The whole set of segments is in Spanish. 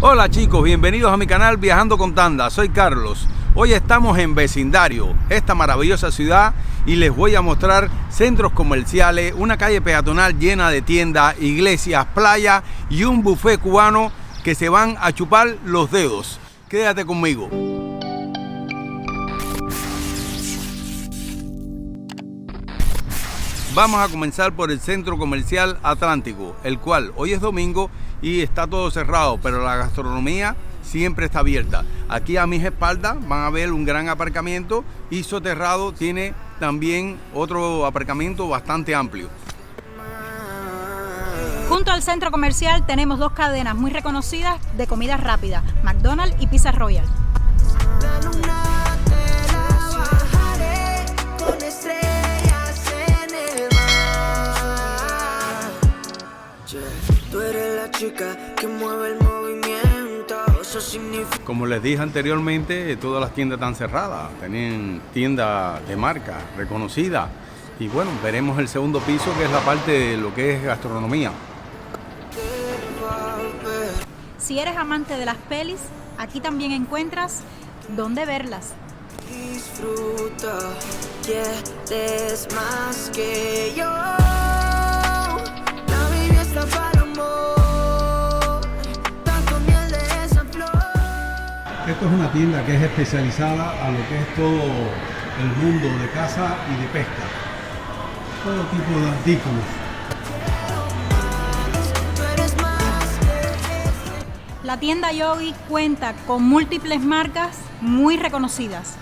Hola chicos, bienvenidos a mi canal Viajando con Tanda, soy Carlos. Hoy estamos en Vecindario, esta maravillosa ciudad, y les voy a mostrar centros comerciales, una calle peatonal llena de tiendas, iglesias, playas y un buffet cubano que se van a chupar los dedos. Quédate conmigo. Vamos a comenzar por el centro comercial Atlántico, el cual hoy es domingo y está todo cerrado, pero la gastronomía siempre está abierta. Aquí a mis espaldas van a ver un gran aparcamiento y soterrado tiene también otro aparcamiento bastante amplio. Junto al centro comercial tenemos dos cadenas muy reconocidas de comida rápida, McDonald's y Pizza Royal. Como les dije anteriormente, todas las tiendas están cerradas, tienen tiendas de marca reconocidas. Y bueno, veremos el segundo piso, que es la parte de lo que es gastronomía. Si eres amante de las pelis, aquí también encuentras dónde verlas. Disfruta, quieres más que yo. La vida está para el amor, tanto miel de esa flor. Esto es una tienda que es especializada a lo que es todo el mundo de caza y de pesca. Todo tipo de artículos. La tienda Yogi cuenta con múltiples marcas muy reconocidas.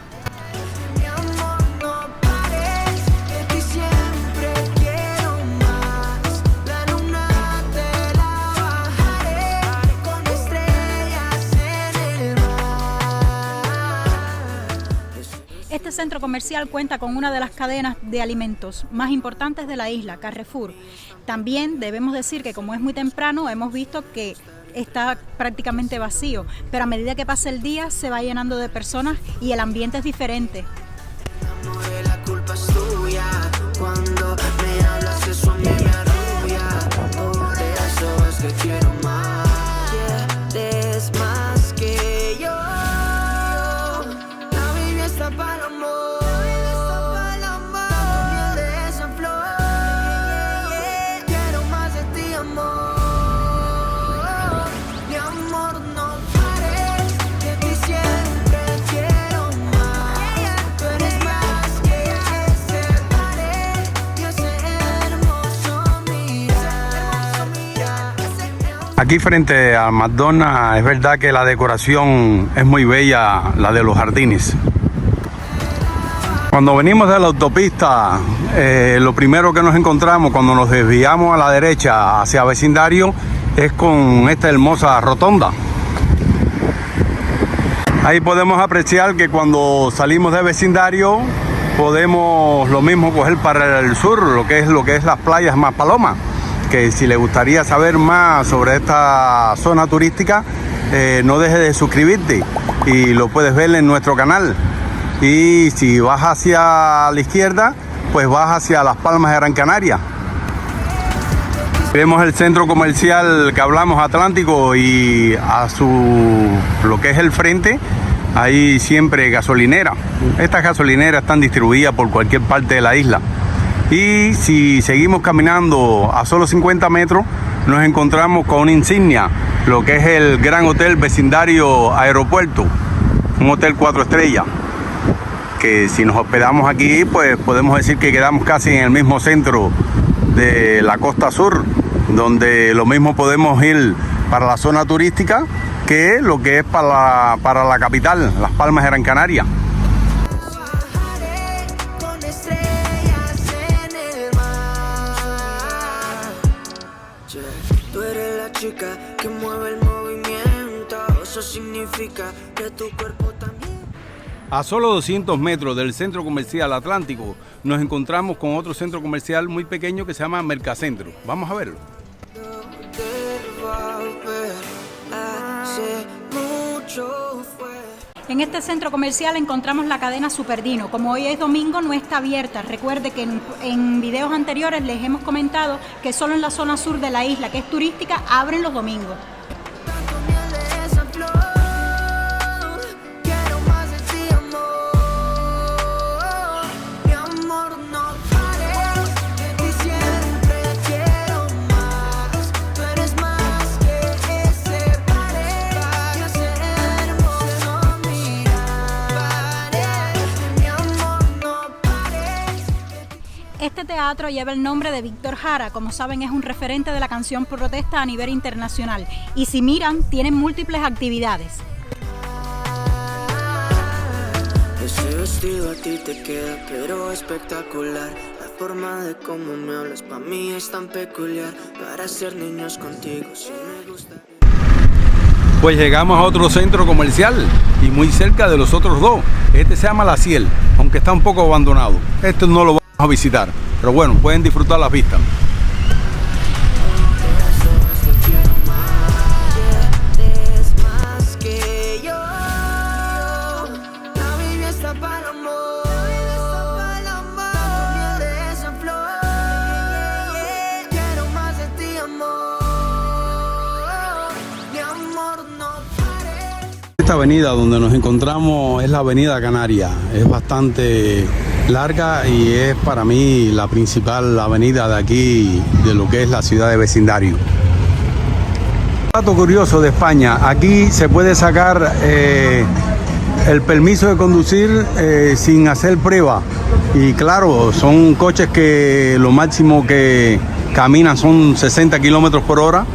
Mi amor, no pares, que ti siempre quiero más. La luna te la bajaré con estrellas en el mar. Este centro comercial cuenta con una de las cadenas de alimentos más importantes de la isla, Carrefour. También debemos decir que como es muy temprano, hemos visto que está prácticamente vacío, pero a medida que pasa el día se va llenando de personas y el ambiente es diferente. Amor, la culpa es tuya. Cuando me hablas eso a mí me arrulla. Por eso es que quiero más. Quieres más que yo. La vida está para el amor. Miel de esa flor. Quiero más de ti, amor. Mi amor, no pares, que ti siempre quiero más. Tú eres más que ese pared y ese hermoso mirar. Aquí frente a McDonald's es verdad que la decoración es muy bella, la de los jardines. Cuando venimos de la autopista, lo primero que nos encontramos cuando nos desviamos a la derecha hacia Vecindario es con esta hermosa rotonda. Ahí podemos apreciar que cuando salimos de Vecindario podemos lo mismo coger para el sur, lo que es las playas Maspalomas, que si le gustaría saber más sobre esta zona turística, no dejes de suscribirte y lo puedes ver en nuestro canal. Y si vas hacia la izquierda, pues vas hacia Las Palmas de Gran Canaria. Vemos el centro comercial que hablamos, Atlántico, y a lo que es el frente hay siempre gasolinera. Estas gasolineras están distribuidas por cualquier parte de la isla. Y si seguimos caminando a solo 50 metros, nos encontramos con una insignia, lo que es el Gran Hotel Vecindario Aeropuerto, un hotel 4 estrellas. Que si nos hospedamos aquí, pues podemos decir que quedamos casi en el mismo centro de la costa sur, donde lo mismo podemos ir para la zona turística que lo que es para la capital, Las Palmas de Gran Canaria. Bajaré con estrellas en el mar. Tú eres la chica que mueve el movimiento. Eso significa que tu cuerpo también. A solo 200 metros del centro comercial Atlántico nos encontramos con otro centro comercial muy pequeño que se llama Mercacentro. Vamos a verlo. En este centro comercial encontramos la cadena Superdino. Como hoy es domingo, no está abierta. Recuerde que en videos anteriores les hemos comentado que solo en la zona sur de la isla, que es turística, abren los domingos. Tanto miel de esa teatro lleva el nombre de Víctor Jara. Como saben, es un referente de la canción protesta a nivel internacional. Y si miran, tienen múltiples actividades. Ese vestido a ti te queda pero espectacular. La forma de cómo me hablas pa' mí es tan peculiar. Para ser niños contigo sí me gusta. Pues llegamos a otro centro comercial y muy cerca de los otros dos. Este se llama La Ciel, aunque está un poco abandonado. Este no lo vamos a visitar, pero bueno, pueden disfrutar las vistas. Esta avenida donde nos encontramos es la Avenida Canaria. Es bastante larga y es para mí la principal avenida de aquí, de lo que es la ciudad de vecindario. Dato curioso de España, aquí se puede sacar el permiso de conducir sin hacer prueba. Y claro, son coches que lo máximo que caminan son 60 kilómetros por hora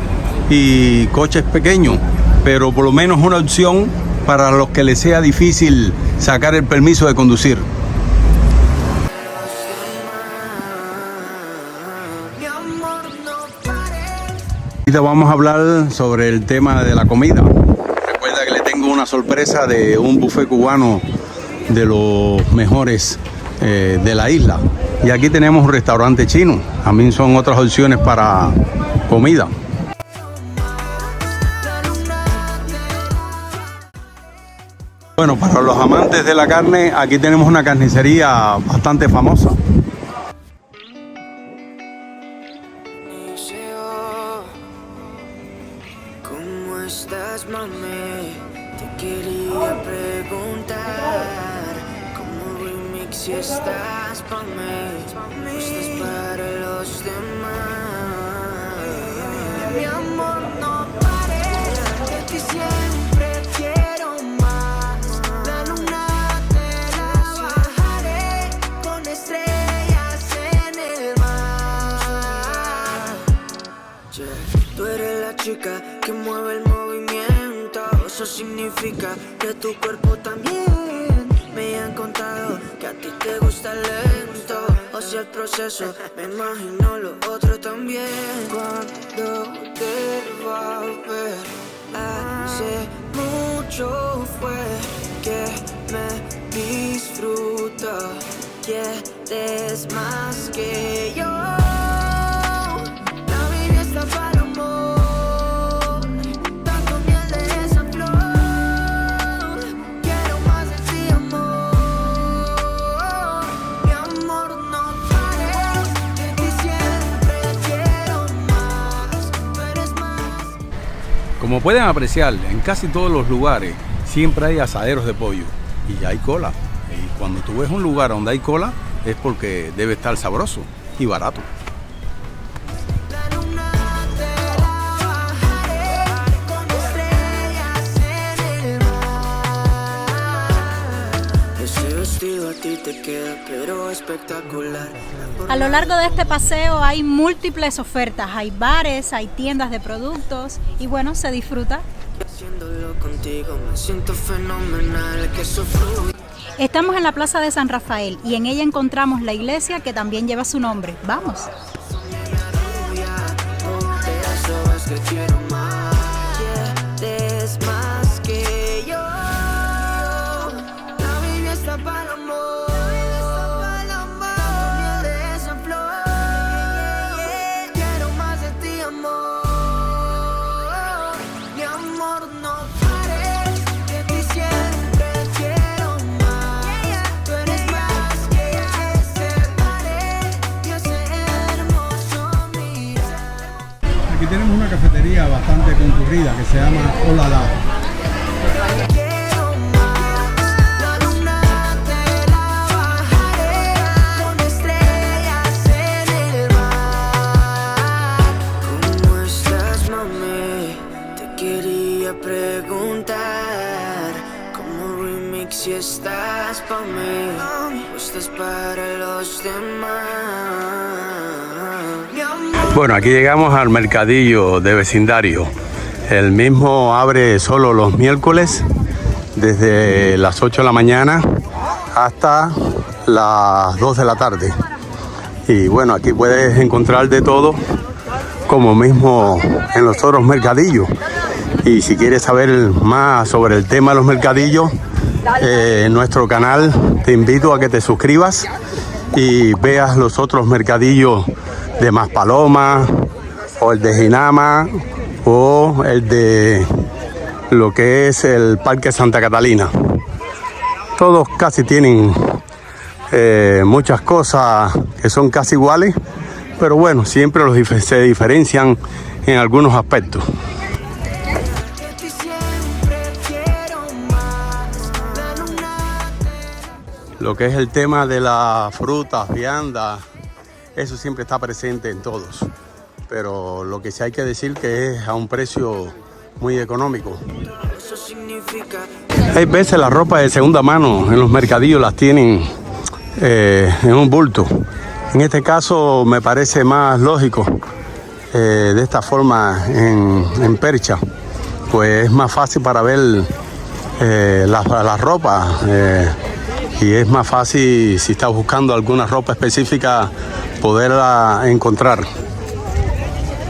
y coches pequeños, pero por lo menos una opción para los que les sea difícil sacar el permiso de conducir. Ahorita vamos a hablar sobre el tema de la comida. Recuerda que le tengo una sorpresa de un buffet cubano de los mejores de la isla. Y aquí tenemos un restaurante chino. También son otras opciones para comida. Bueno, para los amantes de la carne, aquí tenemos una carnicería bastante famosa. ¿Cómo estás, mami? Te quería preguntar. ¿Cómo remix si estás pa' mí? ¿O estás para los demás? Mi amor, no pares, de ti siempre quiero más. La luna te la bajaré con estrellas en el mar. Tú eres la chica que mueve el movimiento. Eso significa que tu cuerpo también. Me han contado que a ti te gusta lento. O sea, el proceso, me imagino lo otro también. Cuando te va a ver, hace mucho fue que me disfruto. Quieres más que yo. La vida está para el amor. Tanto miel de esa flor. Quiero más de ti, amor. Mi amor, no pares. De ti siempre quiero más. Tú eres más. Como pueden apreciar, en casi todos los lugares siempre hay asaderos de pollo y hay cola. Y cuando tú ves un lugar donde hay cola es porque debe estar sabroso y barato. La luna te la bajaré con estrellas en el mar. Ese vestido a ti te queda pero espectacular. A lo largo de este paseo hay múltiples ofertas, hay bares, hay tiendas de productos y bueno, se disfruta. Haciéndolo contigo me siento fenomenal, que eso fluye. Estamos en la Plaza de San Rafael y en ella encontramos la iglesia que también lleva su nombre. ¡Vamos! Eso es que quiero más. Quieres más que yo. La Biblia está para el amor. Miel de esa flor. Quiero más de ti, amor. Mi amor, no pares. De ti siempre quiero más. Tú eres más que ese pared y ese hermoso mirar. Aquí tenemos una cafetería bastante concurrida que se llama Hola La. Quiero más, la luna te la bajaré con estrellas en el mar. ¿Cómo estás, mami? Te quería preguntar. ¿Cómo remix remix si estás pa' mí o estás para los demás. Mi amor. Bueno, aquí llegamos al mercadillo de vecindario. El mismo abre solo los miércoles desde las 8 de la mañana hasta las 2 de la tarde. Y bueno, aquí puedes encontrar de todo, como mismo en los otros mercadillos. Y si quieres saber más sobre el tema de los mercadillos, en nuestro canal te invito a que te suscribas y veas los otros mercadillos de Maspalomas, o el de Jinama, o el de lo que es el Parque Santa Catalina. Todos casi tienen muchas cosas que son casi iguales, pero bueno, siempre se diferencian en algunos aspectos. Lo que es el tema de las frutas, viandas, eso siempre está presente en todos, pero lo que sí hay que decir que es a un precio muy económico. Hay veces la ropa de segunda mano en los mercadillos las tienen en un bulto. En este caso me parece más lógico de esta forma en percha, pues es más fácil para ver la ropa y es más fácil, si estás buscando alguna ropa específica, poderla encontrar.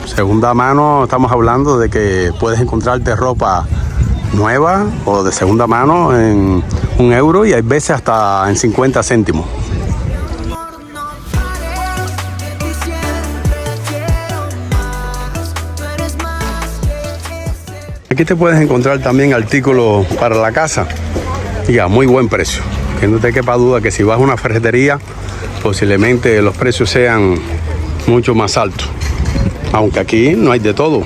Segunda mano, estamos hablando de que puedes encontrarte ropa nueva o de segunda mano en €1 y hay veces hasta en 50 céntimos. Aquí te puedes encontrar también artículos para la casa y a muy buen precio. Que no te quepa duda que si vas a una ferretería, posiblemente los precios sean mucho más altos. Aunque aquí no hay de todo.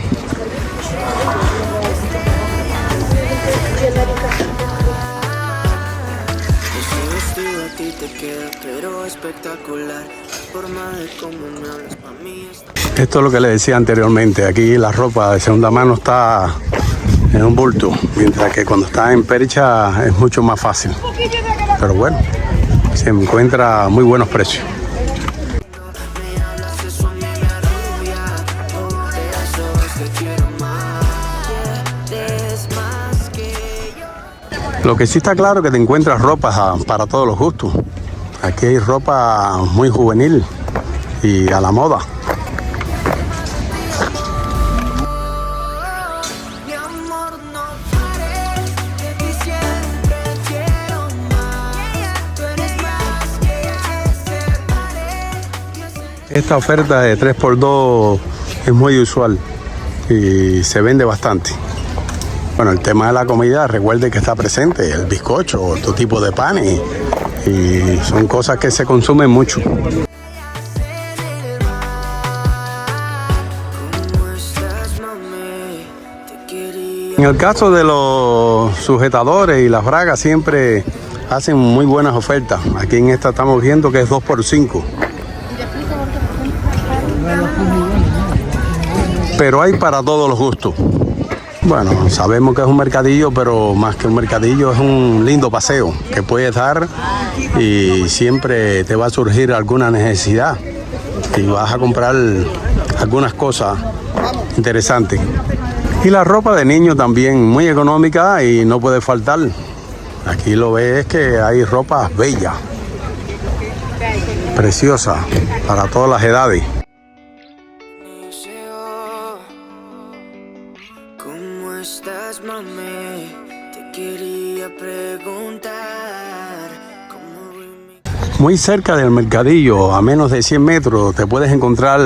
Esto es lo que le decía anteriormente. Aquí la ropa de segunda mano está en un bulto, mientras que cuando está en percha es mucho más fácil. Pero bueno, se encuentra a muy buenos precios. Lo que sí está claro es que te encuentras ropa para todos los gustos. Aquí hay ropa muy juvenil y a la moda. Esta oferta de 3x2 es muy usual y se vende bastante. Bueno, el tema de la comida, recuerde que está presente el bizcocho, otro tipo de panes, y son cosas que se consumen mucho. En el caso de los sujetadores y las bragas siempre hacen muy buenas ofertas. Aquí en esta estamos viendo que es 2x5. Pero hay para todos los gustos. Bueno, sabemos que es un mercadillo, pero más que un mercadillo es un lindo paseo que puedes dar y siempre te va a surgir alguna necesidad y vas a comprar algunas cosas interesantes. Y la ropa de niño también muy económica y no puede faltar. Aquí lo ves que hay ropa bella, preciosa, para todas las edades. ¿Cómo estás, mami? Te quería preguntar. Muy cerca del mercadillo, a menos de 100 metros, te puedes encontrar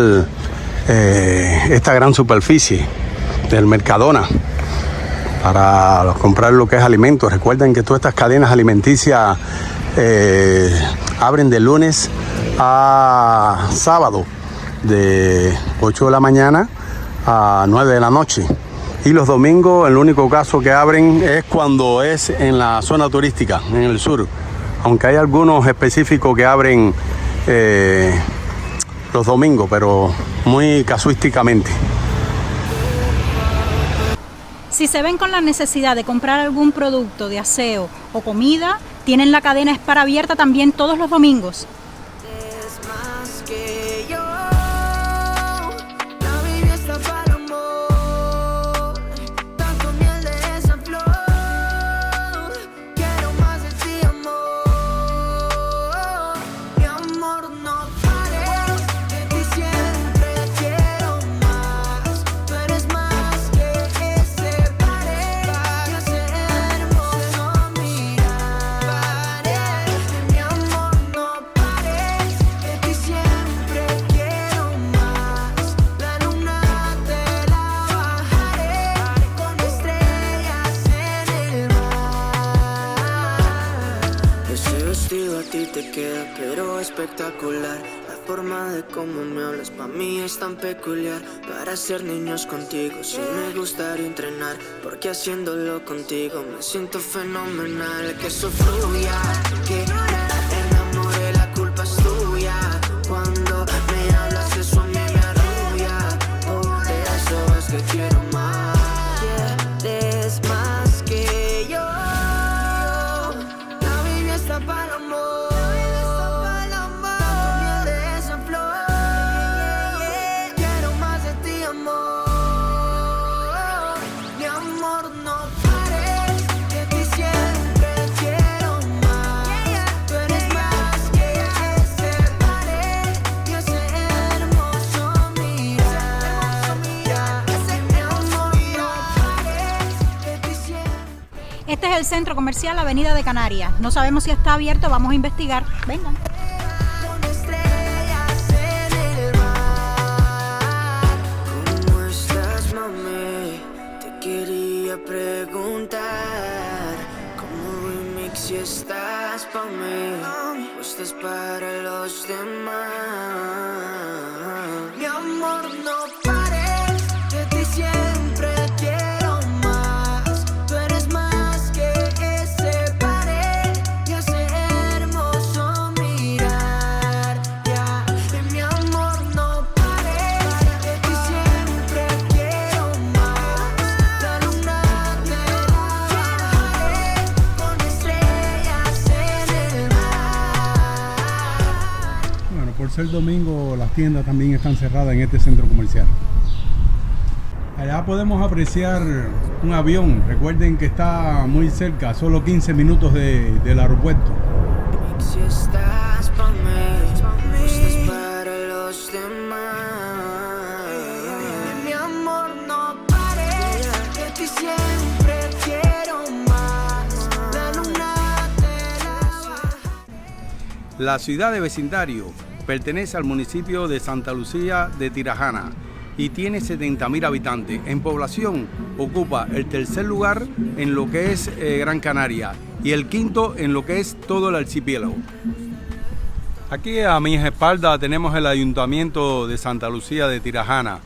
esta gran superficie del Mercadona para comprar lo que es alimentos. Recuerden que todas estas cadenas alimenticias abren de lunes a sábado, de 8 de la mañana a 9 de la noche. Y los domingos, el único caso que abren es cuando es en la zona turística, en el sur. Aunque hay algunos específicos que abren los domingos, pero muy casuísticamente. Si se ven con la necesidad de comprar algún producto de aseo o comida, tienen la cadena Spar abierta también todos los domingos. Es más que yo, la Biblia está para amor, tanto miel de esa flor, quiero más de ti, amor, mi amor, no pares, de ti siempre quiero más, tú eres más que ese pared, para ser hermoso mirar, mi amor, no pares, de ti siempre quiero más, la luna te la bajaré, con estrellas en el mar. Ese vestido a ti te queda pero espectacular, la forma de cómo me hablas pa' mí es tan peculiar, para ser niños contigo sí me gustaría entrenar, porque haciéndolo contigo me siento fenomenal, que eso fluya, que enamore, la culpa es tuya, cuando me hablas eso a mí me arrulla, por eso es que quiero más, eres más que yo, la Biblia está para amor, tanto miel de esa flor, quiero más de ti, amor, mi amor, no pares, de ti siempre quiero más, tú eres más que ese pared y ese hermoso mirar, mi amor, no pares, de ti siempre. Este es el centro comercial Avenida de Canarias. No sabemos si está abierto, vamos a investigar. Vengan. Con estrellas en el mar. ¿Cómo estás, mami? Te quería preguntar. ¿Cómo remix si estás pa' mí? O estás para los demás. Mi amor, no pares, de ti siempre quiero más. Tú eres más que ese pared y ese hermoso mirar. Ya, mi amor, no pares, de ti siempre quiero más. La luna te la bajaré, con estrellas en el mar. Bueno, por ser domingo las tiendas también están cerradas en este centro comercial. Allá podemos apreciar un avión, recuerden que está muy cerca, solo 15 minutos del aeropuerto. Si estás pa' mí, o estás para los demás. Mi amor, no pares, de ti siempre quiero más. La luna te la baja. La ciudad de Vecindario pertenece al municipio de Santa Lucía de Tirajana y tiene 70.000 habitantes. En población ocupa el tercer lugar en lo que es Gran Canaria y el quinto en lo que es todo el archipiélago. Aquí a mis espaldas tenemos el Ayuntamiento de Santa Lucía de Tirajana.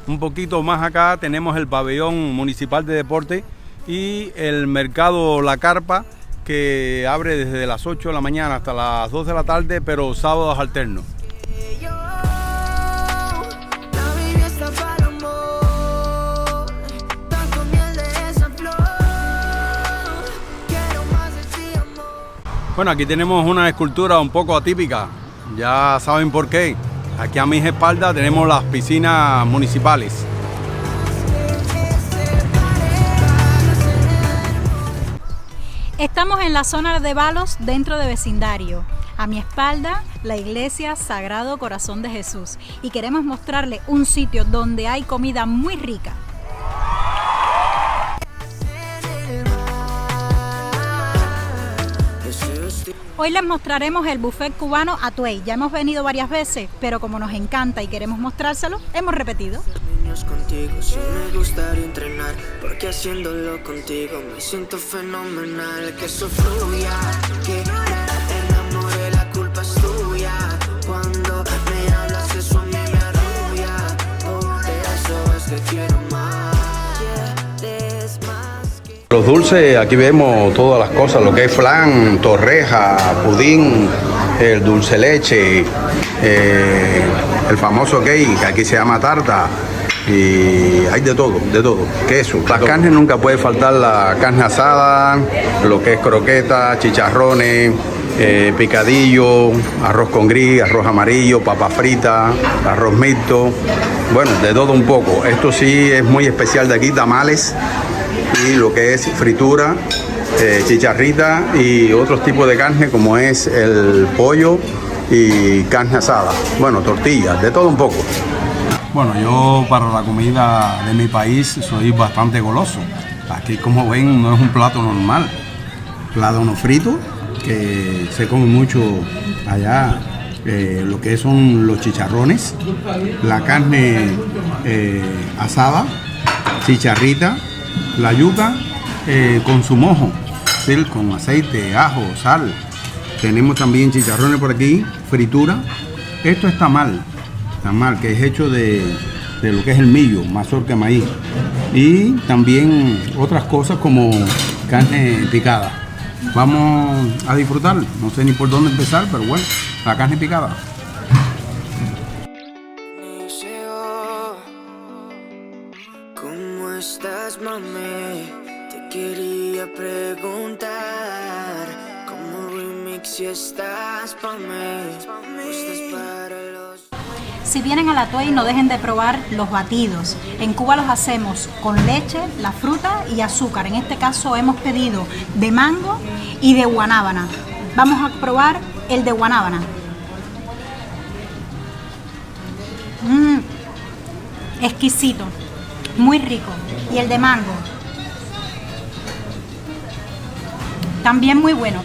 Un poquito más acá tenemos el pabellón municipal de deporte y el mercado La Carpa, que abre desde las 8 de la mañana hasta las 2 de la tarde, pero sábados alternos. Yo, la Biblia está para amor, tanto miel de esa flor, quiero más de ti, amor. Bueno, aquí tenemos una escultura un poco atípica, ya saben por qué. Aquí a mis espaldas tenemos las piscinas municipales. Estamos en la zona de balos dentro de Vecindario. A mi espalda, la iglesia Sagrado Corazón de Jesús. Y queremos mostrarle un sitio donde hay comida muy rica. Hoy les mostraremos el buffet cubano Atuey. Ya hemos venido varias veces, pero como nos encanta y queremos mostrárselo, hemos repetido. Niños contigo, sí me gustaría entrenar, porque haciéndolo contigo me siento fenomenal. Que eso fluya, que enamore, la culpa es tuya. Cuando me hablas eso a mí me arrulla, por eso es que quiero más. Eres más que... Los dulces, aquí vemos todas las cosas, lo que es flan, torreja, pudín, el dulce leche, el famoso cake, que aquí se llama tarta, y hay de todo, queso. Las carnes nunca puede faltar la carne asada, lo que es croqueta, chicharrones, picadillo, arroz con gris, arroz amarillo, papa frita, arroz mixto, bueno, de todo un poco. Esto sí es muy especial de aquí, tamales y lo que es fritura, chicharrita y otros tipos de carne como es el pollo y carne asada, bueno, tortillas, de todo un poco. Bueno, yo para la comida de mi país soy bastante goloso. Aquí, como ven, no es un plato normal. Plátano frito, que se come mucho allá, lo que son los chicharrones, la carne asada, chicharrita, la yuca con su mojo, ¿sí? Con aceite, ajo, sal. Tenemos también chicharrones por aquí, fritura. Esto es tamal, que es hecho de lo que es el millo, mazorca, maíz. Y también otras cosas como carne picada. Vamos a disfrutar, no sé ni por dónde empezar, pero bueno, la carne picada. ¿Cómo estás, mami? Te quería preguntar. ¿Cómo remix si estás pa' mí? ¿Estás para los... Si vienen a La Tuey, no dejen de probar los batidos. En Cuba los hacemos con leche, la fruta y azúcar. En este caso hemos pedido de mango y de guanábana. Vamos a probar el de guanábana. Exquisito, muy rico. Y el de mango, también muy bueno.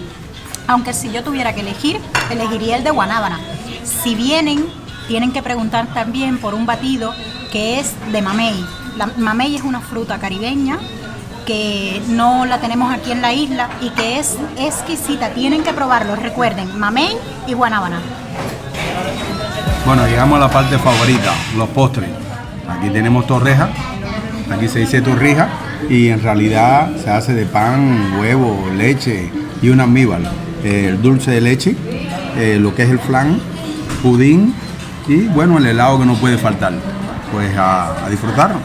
Aunque si yo tuviera que elegir, elegiría el de guanábana. Si vienen, tienen que preguntar también por un batido que es de mamey. La mamey es una fruta caribeña que no la tenemos aquí en la isla y que es exquisita. Tienen que probarlo, recuerden, mamey y guanábana. Bueno, llegamos a la parte favorita, los postres. Aquí tenemos torreja, aquí se dice torrija y en realidad se hace de pan, huevo, leche y un almíbar. El dulce de leche, lo que es el flan, pudín y bueno, el helado que no puede faltar. Pues a disfrutarlo.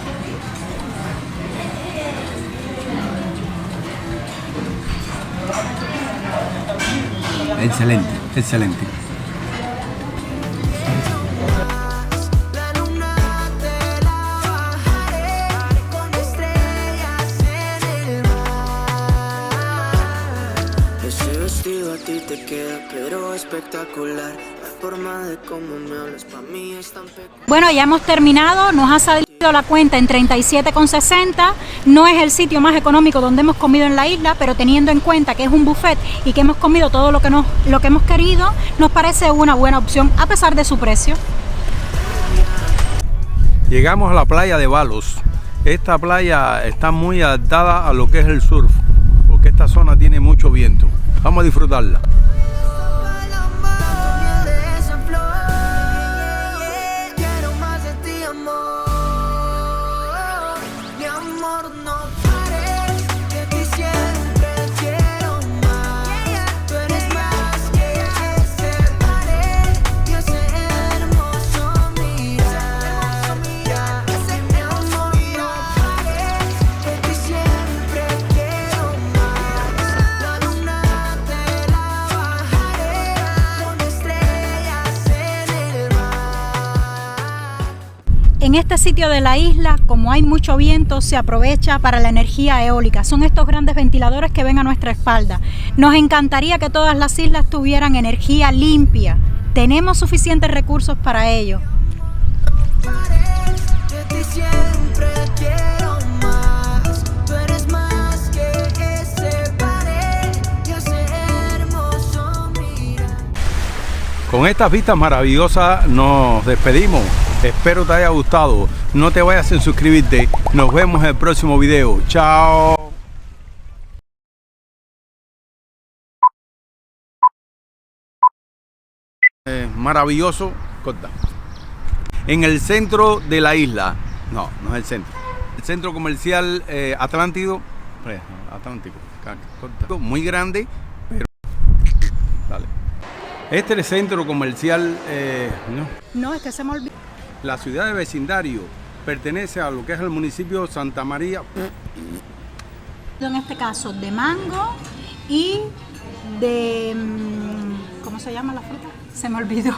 Excelente, excelente. La luna te la bajaré con estrellas en el mar. Ese vestido a ti te queda pero espectacular. La forma de cómo me hablas pa' mí es tan peculiar. Bueno, ya hemos terminado, nos ha salido la cuenta en 37,60. No es el sitio más económico donde hemos comido en la isla, pero teniendo en cuenta que es un buffet y que hemos comido todo lo que hemos querido, nos parece una buena opción a pesar de su precio. Llegamos a la playa de Balos. Esta playa está muy adaptada a lo que es el surf, porque esta zona tiene mucho viento. Vamos a disfrutarla. En este sitio de la isla, como hay mucho viento, se aprovecha para la energía eólica. Son estos grandes ventiladores que ven a nuestra espalda. Nos encantaría que todas las islas tuvieran energía limpia. Tenemos suficientes recursos para ello. Con estas vistas maravillosas nos despedimos. Espero te haya gustado. No te vayas sin suscribirte. Nos vemos en el próximo video. Chao. Maravilloso. Corta. En el centro de la isla. No, no es el centro. El centro comercial Atlántico. Corta. Muy grande, pero... Dale. Este es el centro comercial... No, es que se me olvidó. La ciudad de vecindario pertenece a lo que es el municipio Santa María. En este caso de mango y de... ¿cómo se llama la fruta? Se me olvidó.